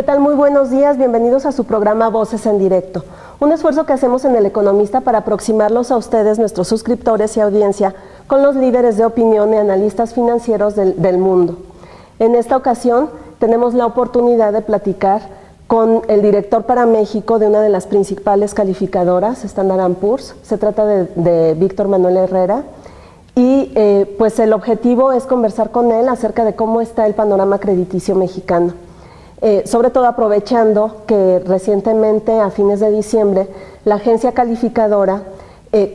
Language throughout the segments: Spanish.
¿Qué tal? Muy buenos días, bienvenidos a su programa Voces en Directo. Un esfuerzo que hacemos en El Economista para aproximarlos a ustedes, nuestros suscriptores y audiencia, con los líderes de opinión y analistas financieros del mundo. En esta ocasión tenemos la oportunidad de platicar con el director para México de una de las principales calificadoras, Standard & Poor's. Se trata de Víctor Manuel Herrera. Y pues el objetivo es conversar con él acerca de cómo está el panorama crediticio mexicano. Sobre todo aprovechando que recientemente, a fines de diciembre, la agencia calificadora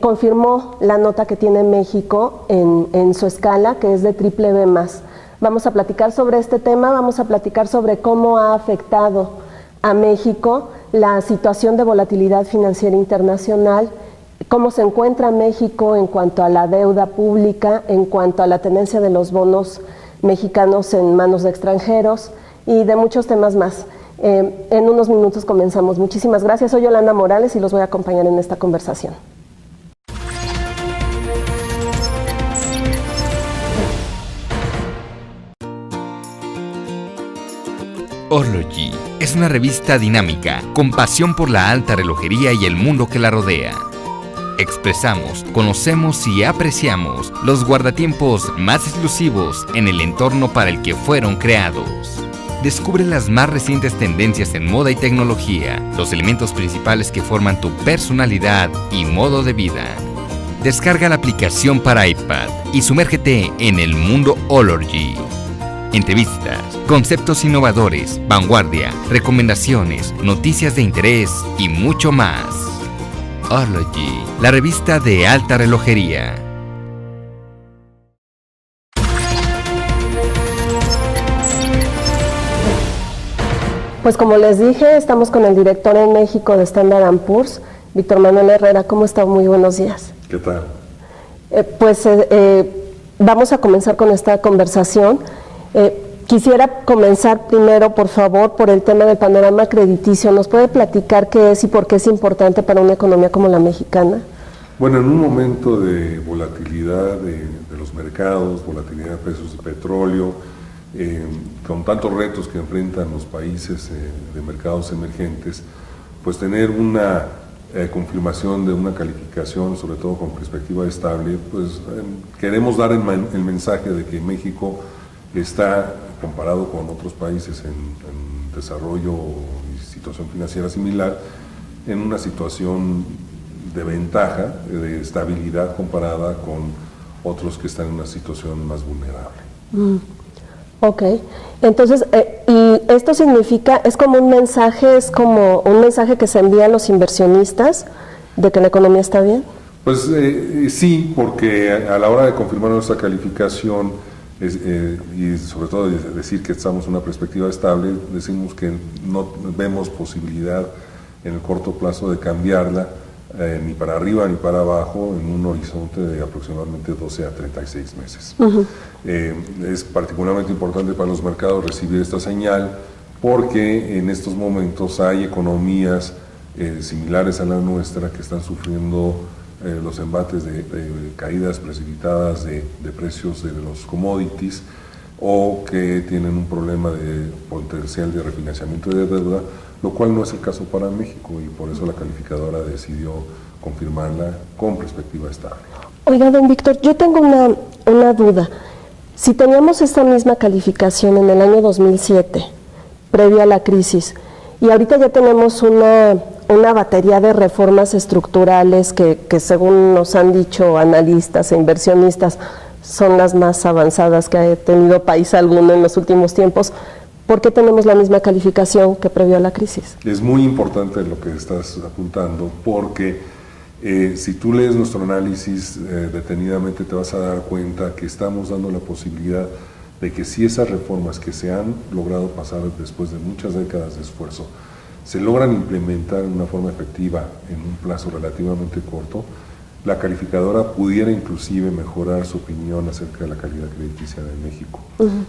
confirmó la nota que tiene México en su escala, que es de BBB+. Vamos a platicar sobre este tema, vamos a platicar sobre cómo ha afectado a México la situación de volatilidad financiera internacional, cómo se encuentra México en cuanto a la deuda pública, en cuanto a la tenencia de los bonos mexicanos en manos de extranjeros y de muchos temas más. En unos minutos comenzamos. Muchísimas gracias. Soy Yolanda Morales y los voy a acompañar en esta conversación. Horlogy es una revista dinámica con pasión por la alta relojería y el mundo que la rodea. Expresamos, conocemos y apreciamos los guardatiempos más exclusivos en el entorno para el que fueron creados. Descubre las más recientes tendencias en moda y tecnología, los elementos principales que forman tu personalidad y modo de vida. Descarga la aplicación para iPad y sumérgete en el mundo Horlogy. Entrevistas, conceptos innovadores, vanguardia, recomendaciones, noticias de interés y mucho más. Horlogy, la revista de alta relojería. Pues como les dije, estamos con el director en México de Standard & Poor's, Víctor Manuel Herrera. ¿Cómo está? Muy buenos días. ¿Qué tal? Vamos a comenzar con esta conversación. Quisiera comenzar primero, por favor, por el tema del panorama crediticio. ¿Nos puede platicar qué es y por qué es importante para una economía como la mexicana? Bueno, en un momento de volatilidad de los mercados, volatilidad de precios de petróleo, con tantos retos que enfrentan los países de mercados emergentes, pues tener una confirmación de una calificación, sobre todo con perspectiva estable, pues queremos dar el mensaje de que México está, comparado con otros países en desarrollo y situación financiera similar, en una situación de ventaja, de estabilidad comparada con otros que están en una situación más vulnerable. Ok, entonces, y esto significa, es como un mensaje que se envía a los inversionistas de que la economía está bien. Pues sí, porque a la hora de confirmar nuestra calificación y sobre todo decir que estamos en una perspectiva estable, decimos que no vemos posibilidad en el corto plazo de cambiarla ni para arriba ni para abajo en un horizonte de aproximadamente 12 a 36 meses. Es particularmente importante para los mercados recibir esta señal porque en estos momentos hay economías similares a la nuestra que están sufriendo los embates de caídas precipitadas de precios de los commodities o que tienen un problema de potencial de refinanciamiento de deuda, lo cual no es el caso para México y por eso la calificadora decidió confirmarla con perspectiva estable. Oiga, don Víctor, yo tengo una duda. Si teníamos esta misma calificación en el año 2007, previo a la crisis, y ahorita ya tenemos una batería de reformas estructurales que según nos han dicho analistas e inversionistas son las más avanzadas que ha tenido país alguno en los últimos tiempos, ¿por qué tenemos la misma calificación que previo a la crisis? Es muy importante lo que estás apuntando porque si tú lees nuestro análisis detenidamente te vas a dar cuenta que estamos dando la posibilidad de que si esas reformas que se han logrado pasar después de muchas décadas de esfuerzo se logran implementar de una forma efectiva en un plazo relativamente corto, la calificadora pudiera inclusive mejorar su opinión acerca de la calidad crediticia de México.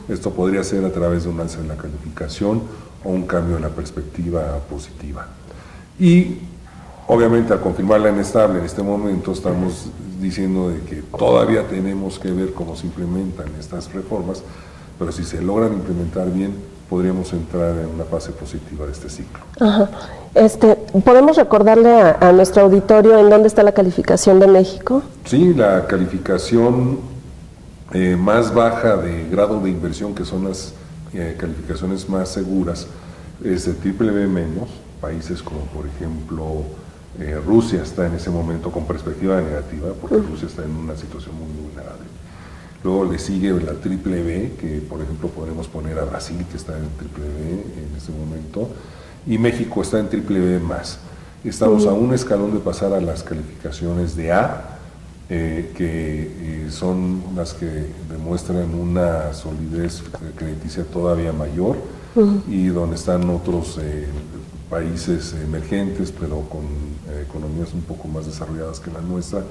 Esto podría ser a través de un alza en la calificación o un cambio en la perspectiva positiva. Y obviamente al confirmarla en estable en este momento estamos diciendo de que todavía tenemos que ver cómo se implementan estas reformas, pero si se logran implementar bien, podríamos entrar en una fase positiva de este ciclo. Ajá. ¿Podemos recordarle a nuestro auditorio en dónde está la calificación de México? Sí, la calificación más baja de grado de inversión, que son las calificaciones más seguras, es de BBB-, países como por ejemplo Rusia está en ese momento con perspectiva negativa, porque Rusia está en una situación muy vulnerable. Luego le sigue la BBB, que por ejemplo podremos poner a Brasil, que está en BBB en este momento, y México está en BBB+. Estamos a un escalón de pasar a las calificaciones de A, que son las que demuestran una solidez crediticia todavía mayor, y donde están otros países emergentes, pero con economías un poco más desarrolladas que la nuestra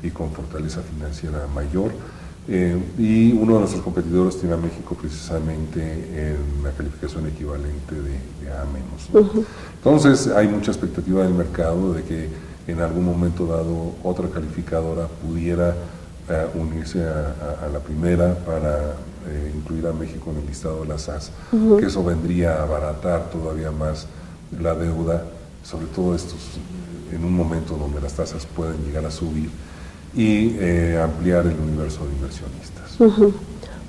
y con fortaleza financiera mayor. Y uno de nuestros competidores tiene a México precisamente en la calificación equivalente de A-, ¿no? Entonces hay mucha expectativa del mercado de que en algún momento dado otra calificadora pudiera unirse a la primera para incluir a México en el listado de las SAS, que eso vendría a abaratar todavía más la deuda, sobre todo en un momento donde las tasas pueden llegar a subir, y ampliar el universo de inversionistas.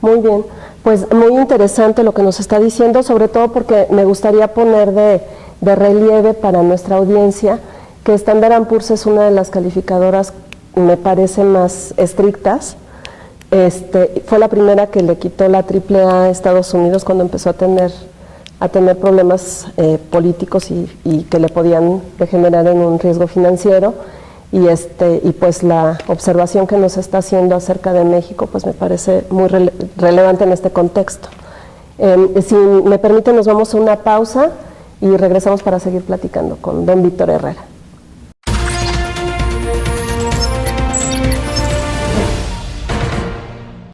Muy bien, pues muy interesante lo que nos está diciendo, sobre todo porque me gustaría poner de relieve para nuestra audiencia que Standard & Poor's es una de las calificadoras, me parece, más estrictas. Fue la primera que le quitó la AAA a Estados Unidos cuando empezó a tener problemas políticos y que le podían degenerar en un riesgo financiero. Y pues la observación que nos está haciendo acerca de México pues me parece muy relevante en este contexto. Si me permite, nos vamos a una pausa y regresamos para seguir platicando con don Víctor Herrera.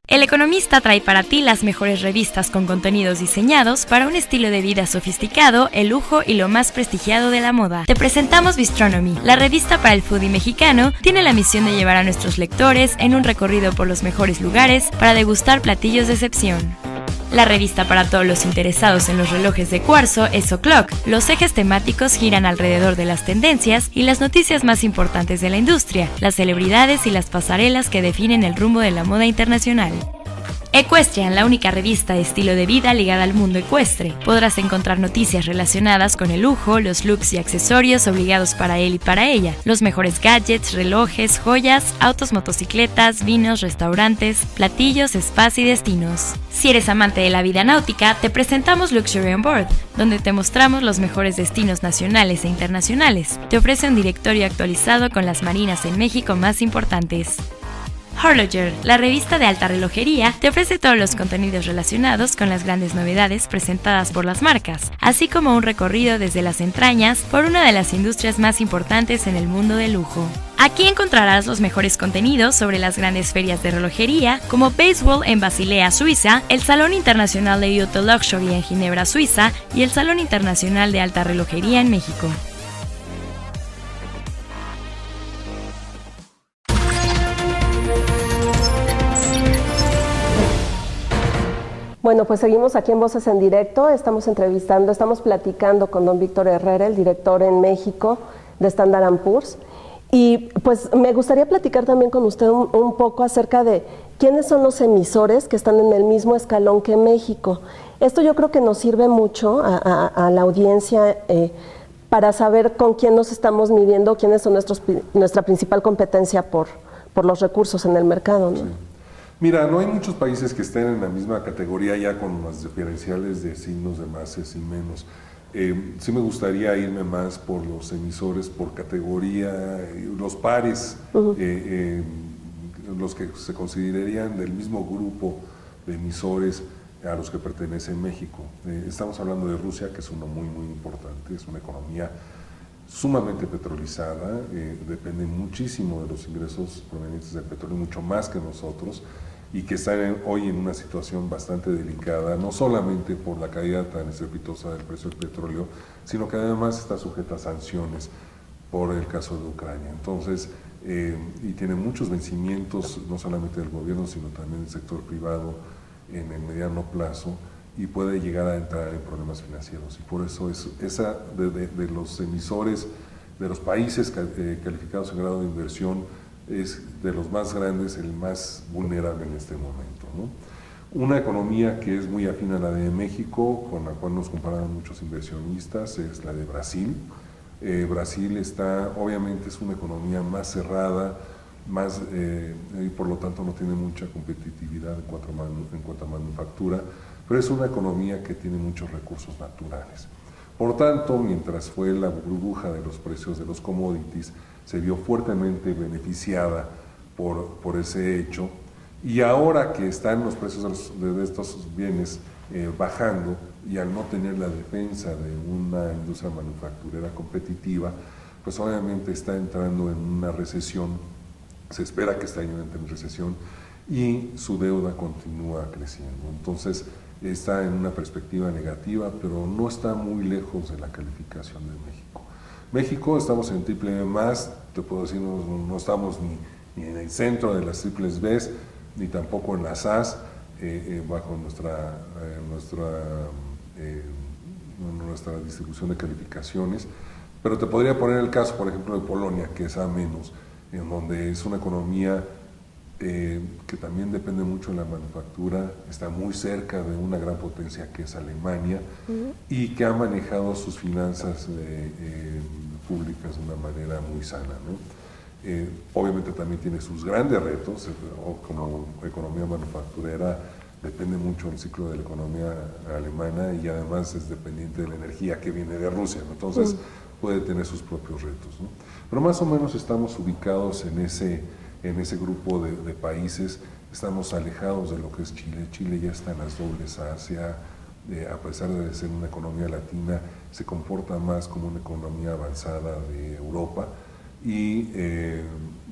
El Economista trae para ti las mejores revistas con contenidos diseñados para un estilo de vida sofisticado, el lujo y lo más prestigiado de la moda. Te presentamos Bistronomy, la revista para el foodie mexicano. Tiene la misión de llevar a nuestros lectores en un recorrido por los mejores lugares para degustar platillos de excepción. La revista para todos los interesados en los relojes de cuarzo es O'Clock. Los ejes temáticos giran alrededor de las tendencias y las noticias más importantes de la industria, las celebridades y las pasarelas que definen el rumbo de la moda internacional. Equestrian, la única revista de estilo de vida ligada al mundo ecuestre. Podrás encontrar noticias relacionadas con el lujo, los looks y accesorios obligados para él y para ella, los mejores gadgets, relojes, joyas, autos, motocicletas, vinos, restaurantes, platillos, spas y destinos. Si eres amante de la vida náutica, te presentamos Luxury on Board, donde te mostramos los mejores destinos nacionales e internacionales. Te ofrece un directorio actualizado con las marinas en México más importantes. Horloger, la revista de alta relojería, te ofrece todos los contenidos relacionados con las grandes novedades presentadas por las marcas, así como un recorrido desde las entrañas por una de las industrias más importantes en el mundo del lujo. Aquí encontrarás los mejores contenidos sobre las grandes ferias de relojería, como Basewall en Basilea, Suiza, el Salón Internacional de Auto Luxury en Ginebra, Suiza, y el Salón Internacional de Alta Relojería en México. Bueno, pues seguimos aquí en Voces en Directo, estamos platicando con don Víctor Herrera, el director en México de Standard & Poor's. Y pues me gustaría platicar también con usted un poco acerca de quiénes son los emisores que están en el mismo escalón que México. Esto yo creo que nos sirve mucho a la audiencia para saber con quién nos estamos midiendo, quiénes son nuestra principal competencia por los recursos en el mercado, ¿no? Sí. Mira, no hay muchos países que estén en la misma categoría ya con las diferenciales de signos de más y menos. Sí me gustaría irme más por los emisores por categoría, los pares, los que se considerarían del mismo grupo de emisores a los que pertenece México. Estamos hablando de Rusia, que es uno muy importante, es una economía sumamente petrolizada, depende muchísimo de los ingresos provenientes del petróleo, mucho más que nosotros, y que están hoy en una situación bastante delicada, no solamente por la caída tan estrepitosa del precio del petróleo, sino que además está sujeta a sanciones por el caso de Ucrania. Entonces, y tiene muchos vencimientos, no solamente del gobierno, sino también del sector privado en el mediano plazo, y puede llegar a entrar en problemas financieros. Y por eso esa de los emisores, de los países calificados en grado de inversión, es de los más grandes, el más vulnerable en este momento, ¿no? Una economía que es muy afín a la de México, con la cual nos comparan muchos inversionistas, es la de Brasil. Brasil obviamente es una economía más cerrada, y por lo tanto no tiene mucha competitividad en cuanto a manufactura, pero es una economía que tiene muchos recursos naturales. Por tanto, mientras fue la burbuja de los precios de los commodities, se vio fuertemente beneficiada por ese hecho, y ahora que están los precios de estos bienes bajando, y al no tener la defensa de una industria manufacturera competitiva, pues obviamente está entrando en una recesión. Se espera que este año entre en recesión y su deuda continúa creciendo. Entonces está en una perspectiva negativa, pero no está muy lejos de la calificación de México. México estamos en triple B más, te puedo decir, no estamos ni en el centro de las triples Bs, ni tampoco en las As, bajo nuestra distribución de calificaciones. Pero te podría poner el caso, por ejemplo, de Polonia, que es A-, en donde es una economía que también depende mucho de la manufactura, está muy cerca de una gran potencia que es Alemania, y que ha manejado sus finanzas públicas de una manera muy sana, ¿no? Obviamente también tiene sus grandes retos, como economía manufacturera depende mucho del ciclo de la economía alemana, y además es dependiente de la energía que viene de Rusia, ¿no? Entonces puede tener sus propios retos, ¿no? Pero más o menos estamos ubicados en ese grupo de países. Estamos alejados de lo que es Chile. Chile ya está en las dobles Asia, a pesar de ser una economía latina, se comporta más como una economía avanzada de Europa, y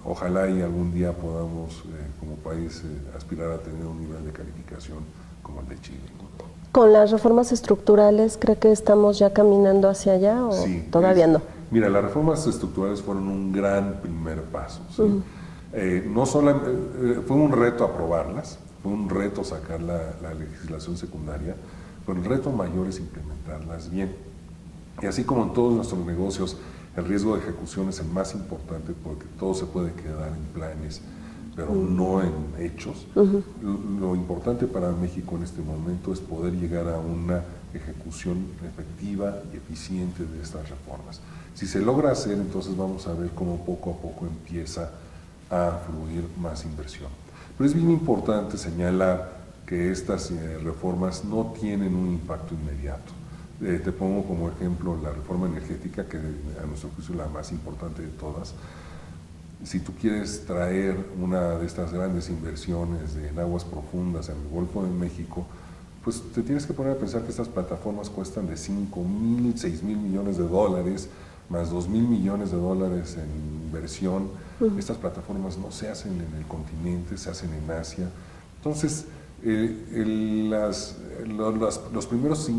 ojalá y algún día podamos como país aspirar a tener un nivel de calificación como el de Chile, ¿no? ¿Con las reformas estructurales cree que estamos ya caminando hacia allá o sí, todavía no? Mira, las reformas estructurales fueron un gran primer paso, ¿sí? No fue un reto aprobarlas, fue un reto sacar la legislación secundaria, pero el reto mayor es implementarlas bien. Y así como en todos nuestros negocios, el riesgo de ejecución es el más importante, porque todo se puede quedar en planes, pero no en hechos. Lo importante para México en este momento es poder llegar a una ejecución efectiva y eficiente de estas reformas. Si se logra hacer, entonces vamos a ver cómo poco a poco empieza a fluir más inversión. Pero es bien importante señalar que estas reformas no tienen un impacto inmediato. Te pongo como ejemplo la reforma energética, que a nuestro juicio es la más importante de todas. Si tú quieres traer una de estas grandes inversiones en aguas profundas en el Golfo de México, pues te tienes que poner a pensar que estas plataformas cuestan de 5,000, 6,000 millones de dólares, más 2,000 millones de dólares en inversión. Estas plataformas no se hacen en el continente, se hacen en Asia. Entonces, los primeros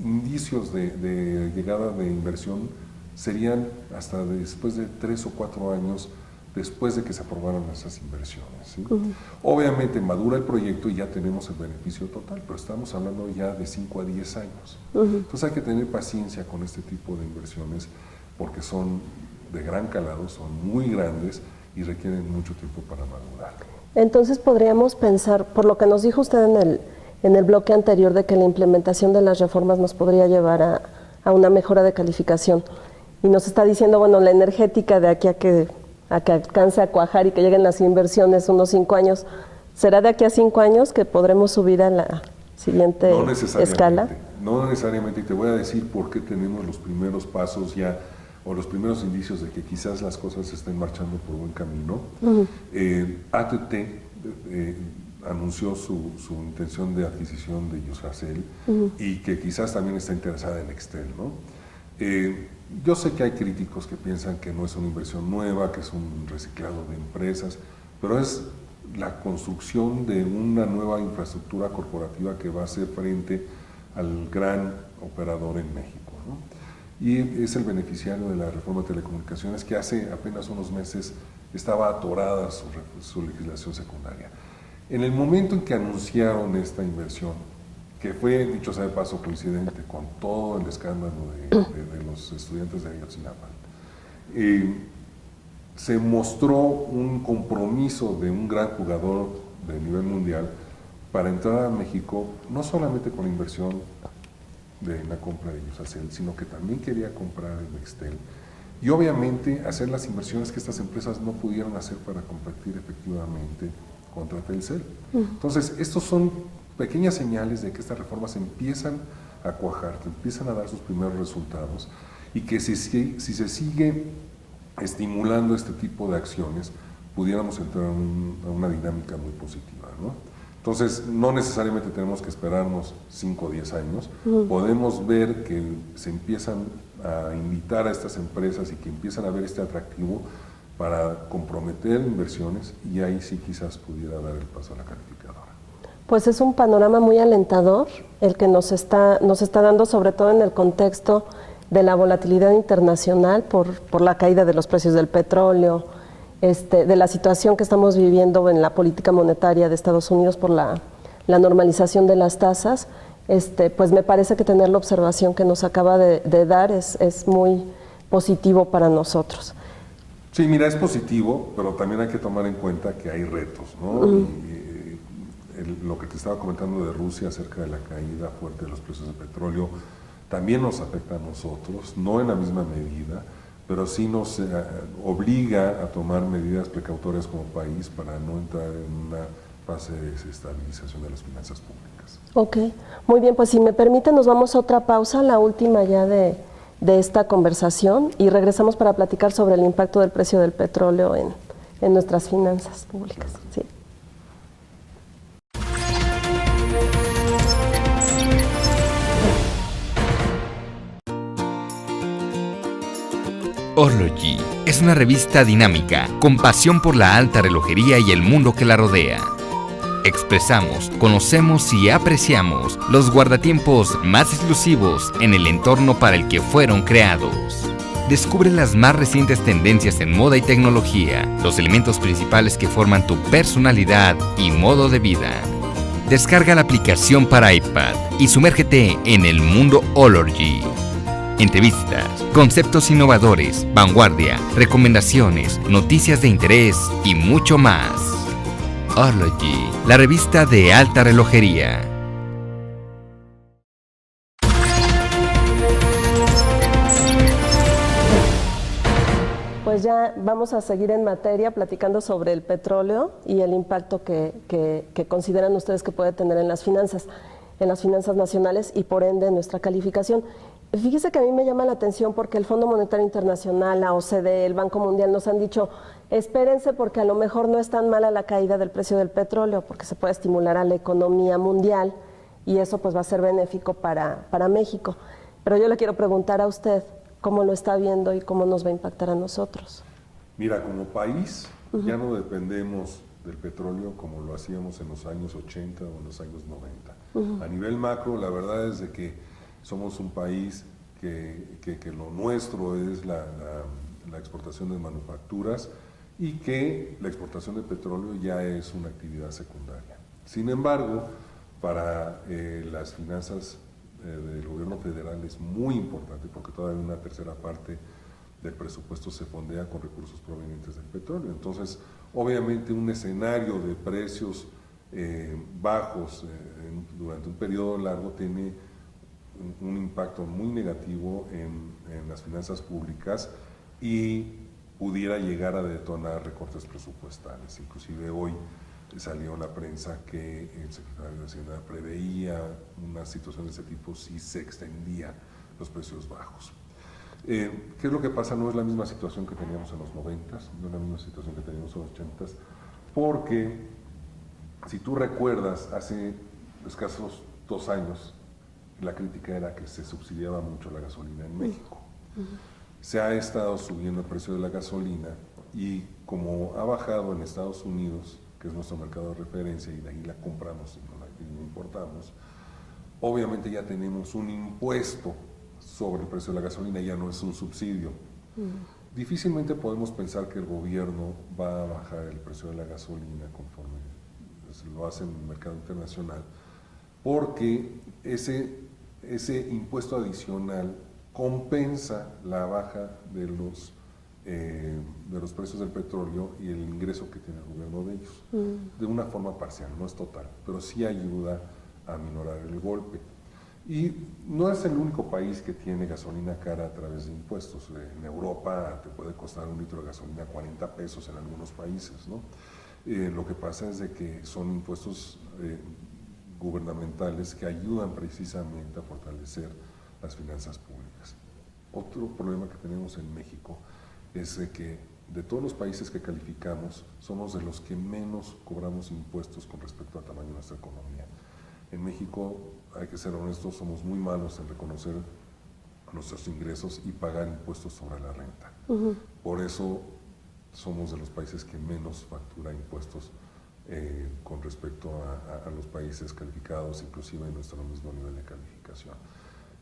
indicios de llegada de inversión serían hasta después de 3 o 4 años después de que se aprobaran esas inversiones, ¿sí? Obviamente madura el proyecto y ya tenemos el beneficio total, pero estamos hablando ya de 5 a 10 años. Entonces hay que tener paciencia con este tipo de inversiones, porque son de gran calado, son muy grandes y requieren mucho tiempo para madurar. Entonces podríamos pensar, por lo que nos dijo usted en el bloque anterior, de que la implementación de las reformas nos podría llevar a una mejora de calificación, y nos está diciendo, bueno, la energética de aquí a que alcance a cuajar y que lleguen las inversiones unos 5 años, ¿será de aquí a 5 años que podremos subir a la siguiente escala? No necesariamente, y te voy a decir por qué tenemos los primeros pasos ya, o los primeros indicios de que quizás las cosas estén marchando por buen camino. AT&T anunció su intención de adquisición de Yusacell, y que quizás también está interesada en Nextel, ¿no? Yo sé que hay críticos que piensan que no es una inversión nueva, que es un reciclado de empresas, pero es la construcción de una nueva infraestructura corporativa que va a hacer frente al gran operador en México, ¿no? Y es el beneficiario de la reforma de telecomunicaciones, que hace apenas unos meses estaba atorada su legislación secundaria. En el momento en que anunciaron esta inversión, que fue, dicho sea de paso, coincidente con todo el escándalo de los estudiantes de Ayotzinapa, se mostró un compromiso de un gran jugador de nivel mundial para entrar a México, no solamente con la inversión de la compra de Iusacell, sino que también quería comprar el Nextel y obviamente hacer las inversiones que estas empresas no pudieron hacer para competir efectivamente contra Telcel. Entonces, estos son pequeñas señales de que estas reformas empiezan a cuajar, que empiezan a dar sus primeros resultados y que si se sigue estimulando este tipo de acciones, pudiéramos entrar a una dinámica muy positiva, ¿no? Entonces, no necesariamente tenemos que esperarnos 5 o 10 años, podemos ver que se empiezan a invitar a estas empresas y que empiezan a ver este atractivo para comprometer inversiones y ahí sí quizás pudiera dar el paso a la calificadora. Pues es un panorama muy alentador el que nos está dando, sobre todo en el contexto de la volatilidad internacional por la caída de los precios del petróleo, de la situación que estamos viviendo en la política monetaria de Estados Unidos por la normalización de las tasas. Pues me parece que tener la observación que nos acaba de dar es muy positivo para nosotros. Sí, mira, es positivo, pero también hay que tomar en cuenta que hay retos, ¿no? Lo que te estaba comentando de Rusia acerca de la caída fuerte de los precios del petróleo también nos afecta a nosotros, no en la misma medida, pero sí nos obliga a tomar medidas precautorias como país para no entrar en una fase de desestabilización de las finanzas públicas. Ok, muy bien, pues si me permite nos vamos a otra pausa, la última ya de esta conversación, y regresamos para platicar sobre el impacto del precio del petróleo en nuestras finanzas públicas. Sí. Orlogy es una revista dinámica con pasión por la alta relojería y el mundo que la rodea. Expresamos, conocemos y apreciamos los guardatiempos más exclusivos en el entorno para el que fueron creados. Descubre las más recientes tendencias en moda y tecnología, los elementos principales que forman tu personalidad y modo de vida. Descarga la aplicación para iPad y sumérgete en el mundo Orlogy. Entrevistas, conceptos innovadores, vanguardia, recomendaciones, noticias de interés y mucho más. Orlogy, la revista de alta relojería. Pues ya vamos a seguir en materia platicando sobre el petróleo y el impacto que consideran ustedes que puede tener en las finanzas nacionales y por ende en nuestra calificación. Fíjese que a mí me llama la atención porque el Fondo Monetario Internacional, la OCDE, el Banco Mundial nos han dicho, espérense porque a lo mejor no es tan mala la caída del precio del petróleo porque se puede estimular a la economía mundial y eso pues va a ser benéfico para México. Pero yo le quiero preguntar a usted cómo lo está viendo y cómo nos va a impactar a nosotros. Mira, como país ya no dependemos del petróleo como lo hacíamos en los años 80 o en los años 90. A nivel macro, la verdad es de que somos un país que lo nuestro es la exportación de manufacturas y que la exportación de petróleo ya es una actividad secundaria. Sin embargo, para las finanzas del gobierno federal es muy importante porque todavía una tercera parte del presupuesto se fondea con recursos provenientes del petróleo. Entonces, obviamente un escenario de precios bajos durante un periodo largo tiene un impacto muy negativo en las finanzas públicas y pudiera llegar a detonar recortes presupuestales. Inclusive hoy salió en la prensa que el secretario de Hacienda preveía una situación de ese tipo si se extendía los precios bajos. ¿Qué es lo que pasa? No es la misma situación que teníamos en los 90s, no es la misma situación que teníamos en los 80s, porque si tú recuerdas, hace escasos 2 años, la crítica era que se subsidiaba mucho la gasolina en México. Se ha estado subiendo el precio de la gasolina y como ha bajado en Estados Unidos, que es nuestro mercado de referencia y de ahí la compramos y no la importamos, obviamente ya tenemos un impuesto sobre el precio de la gasolina, ya no es un subsidio. Difícilmente podemos pensar que el gobierno va a bajar el precio de la gasolina conforme lo hace en el mercado internacional, porque ese impuesto adicional compensa la baja de los precios del petróleo y el ingreso que tiene el gobierno de ellos, de una forma parcial, no es total, pero sí ayuda a minorar el golpe. Y no es el único país que tiene gasolina cara a través de impuestos. En Europa te puede costar un litro de gasolina 40 pesos en algunos países, ¿no? Lo que pasa es de que son impuestos gubernamentales que ayudan precisamente a fortalecer las finanzas públicas. Otro problema que tenemos en México es de que de todos los países que calificamos, somos de los que menos cobramos impuestos con respecto al tamaño de nuestra economía. En México, hay que ser honestos, somos muy malos en reconocer nuestros ingresos y pagar impuestos sobre la renta. Por eso somos de los países que menos factura impuestos con respecto a los países calificados, inclusive en nuestro mismo nivel de calificación.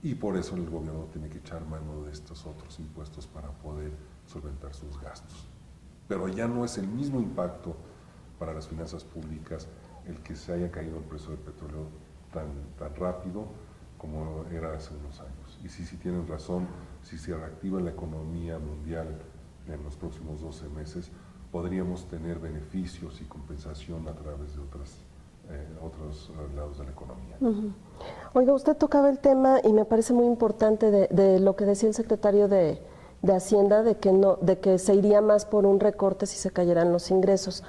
Y por eso el gobierno tiene que echar mano de estos otros impuestos para poder solventar sus gastos. Pero ya no es el mismo impacto para las finanzas públicas el que se haya caído el precio del petróleo tan rápido como era hace unos años. Y sí tienen razón, si se reactiva la economía mundial en los próximos 12 meses, podríamos tener beneficios y compensación a través de otros lados de la economía. Oiga, usted tocaba el tema y me parece muy importante de lo que decía el secretario de Hacienda, de que se iría más por un recorte si se cayeran los ingresos.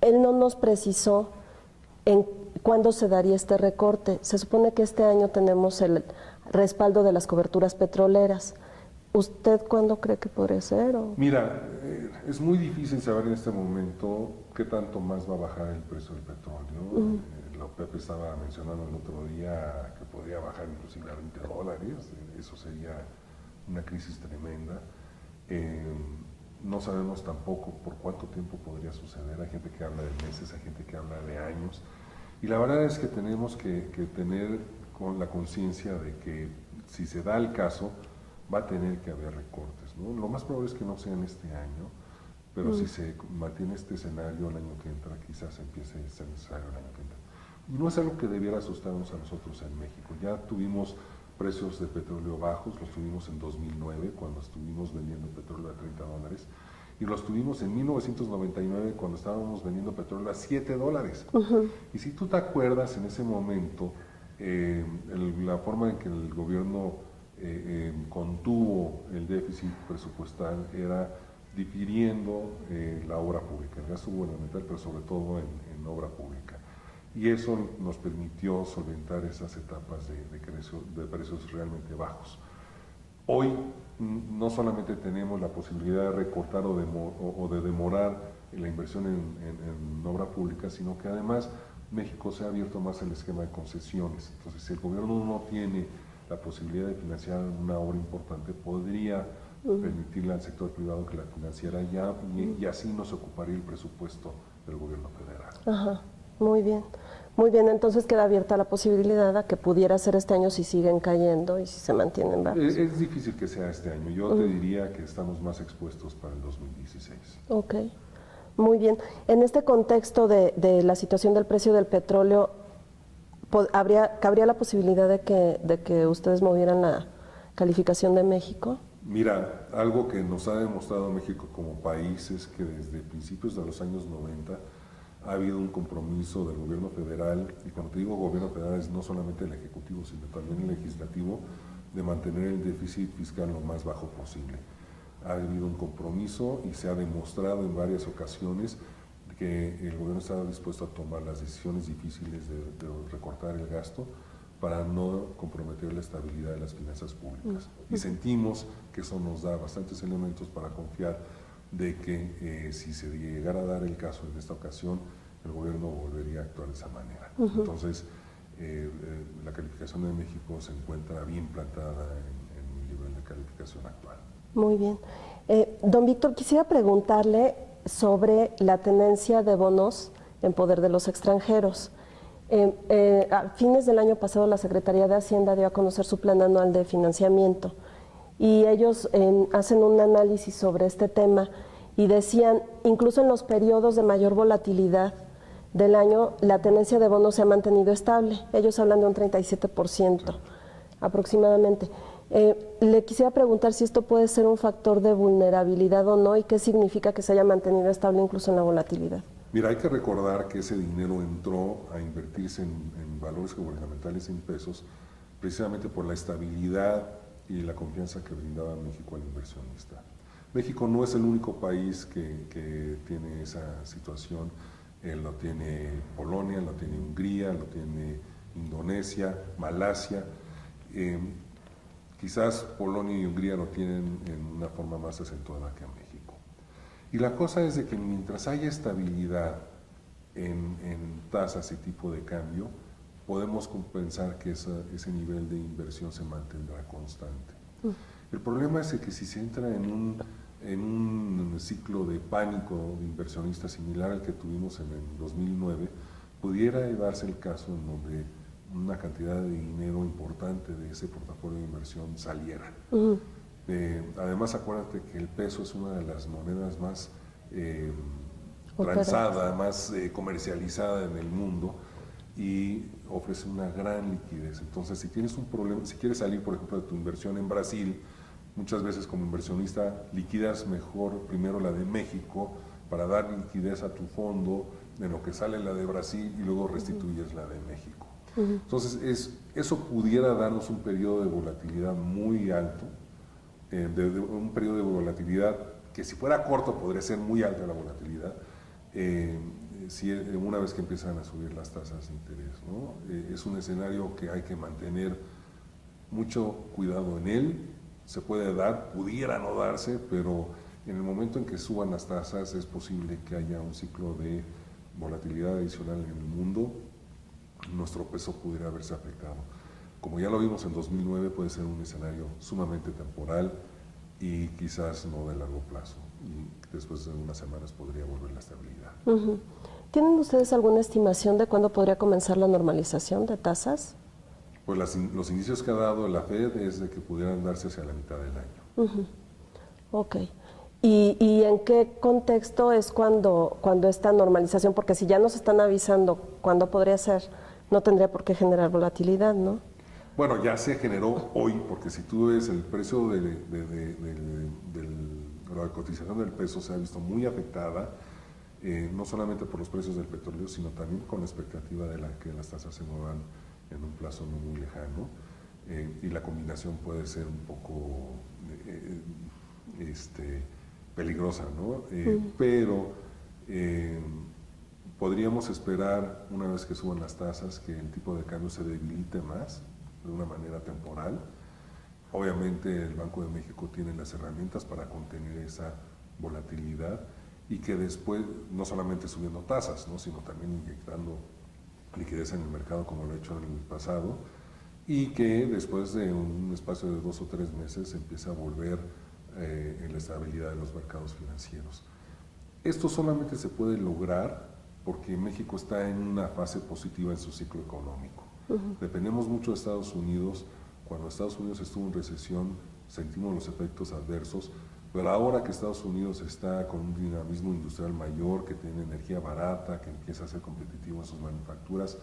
Él no nos precisó en cuándo se daría este recorte. Se supone que este año tenemos el respaldo de las coberturas petroleras. ¿Usted cuándo cree que podría ser? Mira, es muy difícil saber en este momento qué tanto más va a bajar el precio del petróleo. La OPEP estaba mencionando el otro día que podría bajar inclusive a $20. Eso sería una crisis tremenda. No sabemos tampoco por cuánto tiempo podría suceder. Hay gente que habla de meses, hay gente que habla de años. Y la verdad es que tenemos que tener con la conciencia de que si se da el caso, va a tener que haber recortes, ¿no? Lo más probable es que no sea en este año, pero si se mantiene este escenario el año que entra, quizás empiece a ser necesario el año que entra. Y no es algo que debiera asustarnos a nosotros en México. Ya tuvimos precios de petróleo bajos, los tuvimos en 2009, cuando estuvimos vendiendo petróleo a $30, y los tuvimos en 1999, cuando estábamos vendiendo petróleo a $7. Y si tú te acuerdas, en ese momento, la forma en que el gobierno contuvo el déficit presupuestal era difiriendo la obra pública, el gasto gubernamental, pero sobre todo en obra pública. Y eso nos permitió solventar esas etapas de precios realmente bajos. Hoy no solamente tenemos la posibilidad de recortar o de demorar la inversión en obra pública, sino que además México se ha abierto más el esquema de concesiones. Entonces, si el gobierno no tiene la posibilidad de financiar una obra importante, podría permitirle al sector privado que la financiara ya y así no se ocuparía el presupuesto del gobierno federal. Ajá, muy bien. Muy bien, entonces queda abierta la posibilidad a que pudiera ser este año si siguen cayendo y si se mantienen bajos. Es difícil que sea este año. Yo te diría que estamos más expuestos para el 2016. Ok, muy bien. En este contexto de la situación del precio del petróleo, ¿cabría la posibilidad de que ustedes movieran la calificación de México? Mira, algo que nos ha demostrado México como país es que desde principios de los años 90 ha habido un compromiso del gobierno federal, y cuando te digo gobierno federal es no solamente el ejecutivo, sino también el legislativo, de mantener el déficit fiscal lo más bajo posible. Ha habido un compromiso y se ha demostrado en varias ocasiones que el gobierno está dispuesto a tomar las decisiones difíciles de recortar el gasto para no comprometer la estabilidad de las finanzas públicas. Y sentimos que eso nos da bastantes elementos para confiar de que si se llegara a dar el caso en esta ocasión, el gobierno volvería a actuar de esa manera. Entonces, la calificación de México se encuentra bien plantada en el nivel de calificación actual. Muy bien. Don Víctor, quisiera preguntarle sobre la tenencia de bonos en poder de los extranjeros. A fines del año pasado, la Secretaría de Hacienda dio a conocer su plan anual de financiamiento y ellos hacen un análisis sobre este tema y decían, incluso en los periodos de mayor volatilidad, del año, la tenencia de bonos se ha mantenido estable. Ellos hablan de un 37% aproximadamente. Le quisiera preguntar si esto puede ser un factor de vulnerabilidad o no y qué significa que se haya mantenido estable incluso en la volatilidad. Mira, hay que recordar que ese dinero entró a invertirse en valores gubernamentales en pesos precisamente por la estabilidad y la confianza que brindaba México al inversionista. México no es el único país que tiene esa situación. Lo tiene Polonia, lo tiene Hungría, lo tiene Indonesia, Malasia. Quizás Polonia y Hungría lo tienen en una forma más acentuada que México. Y la cosa es de que mientras haya estabilidad en tasas y tipo de cambio, podemos compensar que ese nivel de inversión se mantendrá constante. El problema es que si se entra en un ciclo de pánico de inversionista similar al que tuvimos en el 2009, pudiera darse el caso en donde una cantidad de dinero importante de ese portafolio de inversión saliera. Además, acuérdate que el peso es una de las monedas más transada, más comercializada en el mundo y ofrece una gran liquidez. Entonces, si tienes un problema, si quieres salir, por ejemplo, de tu inversión en Brasil, muchas veces como inversionista liquidas mejor primero la de México para dar liquidez a tu fondo de lo que sale la de Brasil y luego restituyes la de México. Entonces, eso pudiera darnos un periodo de volatilidad muy alto, un periodo de volatilidad que si fuera corto podría ser muy alta la volatilidad, una vez que empiezan a subir las tasas de interés, ¿no? Es un escenario que hay que mantener mucho cuidado en él. Se puede dar, pudiera no darse, pero en el momento en que suban las tasas es posible que haya un ciclo de volatilidad adicional en el mundo. Nuestro peso pudiera verse afectado. Como ya lo vimos en 2009, puede ser un escenario sumamente temporal y quizás no de largo plazo. Y después de unas semanas podría volver la estabilidad. ¿Tienen ustedes alguna estimación de cuándo podría comenzar la normalización de tasas? Pues los indicios que ha dado la Fed es de que pudieran darse hacia la mitad del año. Ok. ¿Y en qué contexto es cuando esta normalización? Porque si ya nos están avisando cuándo podría ser, no tendría por qué generar volatilidad, ¿no? Bueno, ya se generó hoy, porque si tú ves el precio de la cotización del peso se ha visto muy afectada, no solamente por los precios del petróleo, sino también con la expectativa de que las tasas se muevan en un plazo no muy lejano, y la combinación puede ser un poco peligrosa, ¿no? Pero podríamos esperar, una vez que suban las tasas, que el tipo de cambio se debilite más de una manera temporal. Obviamente el Banco de México tiene las herramientas para contener esa volatilidad y que después, no solamente subiendo tasas, ¿no?, sino también inyectando liquidez en el mercado como lo ha hecho en el pasado, y que después de un espacio de 2 o 3 meses empiece a volver en la estabilidad de los mercados financieros. Esto solamente se puede lograr porque México está en una fase positiva en su ciclo económico. Dependemos mucho de Estados Unidos. Cuando Estados Unidos estuvo en recesión sentimos los efectos adversos, pero ahora que Estados Unidos está con un dinamismo industrial mayor, que tiene energía barata, que empieza a ser competitivo en sus manufacturas,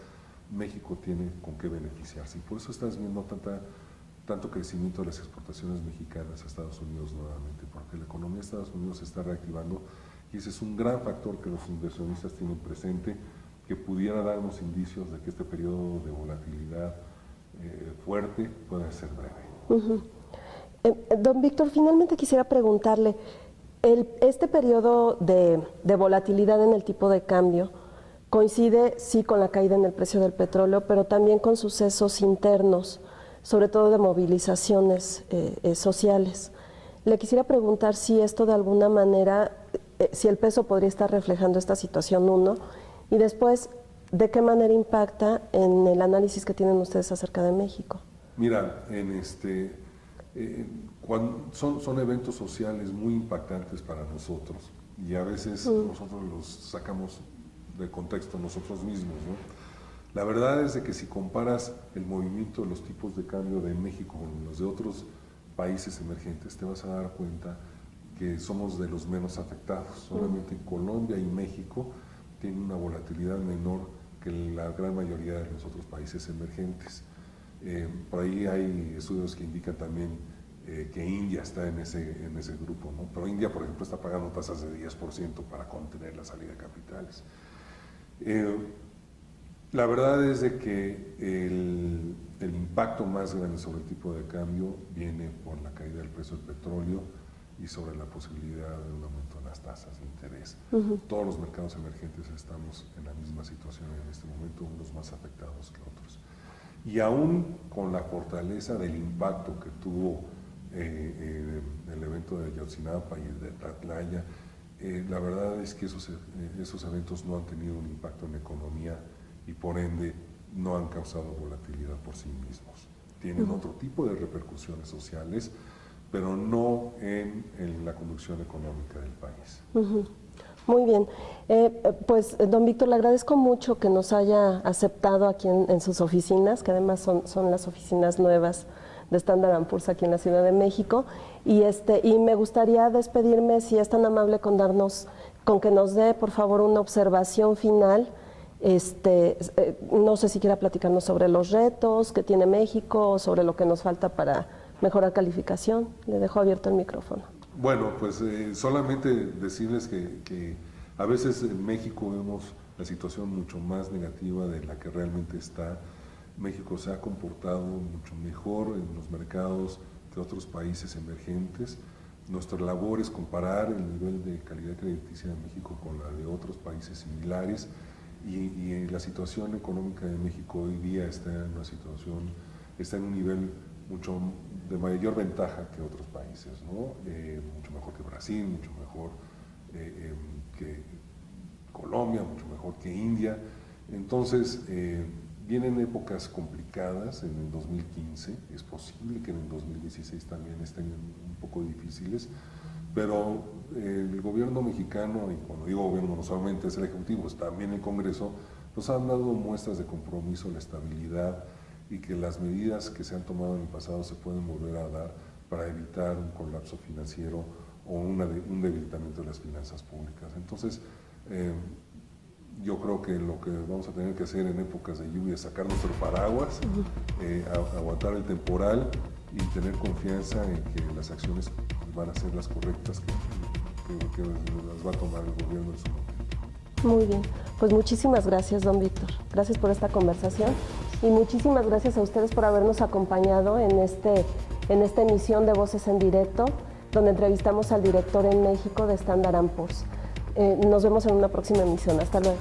México tiene con qué beneficiarse. Y por eso estás viendo tanto crecimiento de las exportaciones mexicanas a Estados Unidos nuevamente, porque la economía de Estados Unidos se está reactivando y ese es un gran factor que los inversionistas tienen presente, que pudiera darnos indicios de que este periodo de volatilidad fuerte puede ser breve. Don Víctor, finalmente quisiera preguntarle, este periodo de volatilidad en el tipo de cambio coincide sí con la caída en el precio del petróleo, pero también con sucesos internos, sobre todo de movilizaciones sociales. Le quisiera preguntar si esto de alguna manera, si el peso podría estar reflejando esta situación, uno, y después, ¿de qué manera impacta en el análisis que tienen ustedes acerca de México? Mira, son eventos sociales muy impactantes para nosotros y a veces nosotros los sacamos de contexto nosotros mismos, ¿no? La verdad es de que si comparas el movimiento de los tipos de cambio de México con los de otros países emergentes, te vas a dar cuenta que somos de los menos afectados. Solamente Colombia y México tiene una volatilidad menor que la gran mayoría de los otros países emergentes. Por ahí hay estudios que indican también que India está en ese grupo, ¿no? Pero India, por ejemplo, está pagando tasas de 10% para contener la salida de capitales. La verdad es de que el impacto más grande sobre el tipo de cambio viene por la caída del precio del petróleo y sobre la posibilidad de un aumento en las tasas de interés. Todos los mercados emergentes estamos en la misma situación en este momento, unos más afectados que otros. Y aún con la fortaleza del impacto que tuvo el evento de Ayotzinapa y de Tlatlaya, la verdad es que esos eventos no han tenido un impacto en la economía y por ende no han causado volatilidad por sí mismos. Tienen otro tipo de repercusiones sociales, pero no en la conducción económica del país. Muy bien. Pues, don Víctor, le agradezco mucho que nos haya aceptado aquí en sus oficinas, que además son las oficinas nuevas de Standard & Poor's aquí en la Ciudad de México. Y me gustaría despedirme, si es tan amable, con que nos dé, por favor, una observación final. No sé si quiera platicarnos sobre los retos que tiene México o sobre lo que nos falta para mejorar calificación. Le dejo abierto el micrófono. Bueno, pues solamente decirles que a veces en México vemos la situación mucho más negativa de la que realmente está. México se ha comportado mucho mejor en los mercados que otros países emergentes. Nuestra labor es comparar el nivel de calidad crediticia de México con la de otros países similares y la situación económica de México hoy día está en un nivel mucho de mayor ventaja que otros países, ¿no? Mucho mejor que Brasil, mucho mejor que Colombia, mucho mejor que India. Entonces, vienen épocas complicadas en el 2015, es posible que en el 2016 también estén un poco difíciles, pero el gobierno mexicano, y cuando digo gobierno no solamente es el Ejecutivo, es también el Congreso, nos han dado muestras de compromiso, la estabilidad y que las medidas que se han tomado en el pasado se pueden volver a dar para evitar un colapso financiero o un debilitamiento de las finanzas públicas. Entonces, yo creo que lo que vamos a tener que hacer en épocas de lluvia es sacar nuestro paraguas, aguantar el temporal y tener confianza en que las acciones van a ser las correctas que las va a tomar el gobierno en su momento. Muy bien, pues muchísimas gracias, don Víctor. Gracias por esta conversación y muchísimas gracias a ustedes por habernos acompañado en esta emisión de Voces en Directo, donde entrevistamos al director en México de Standard & Poor's. Nos vemos en una próxima emisión. Hasta luego.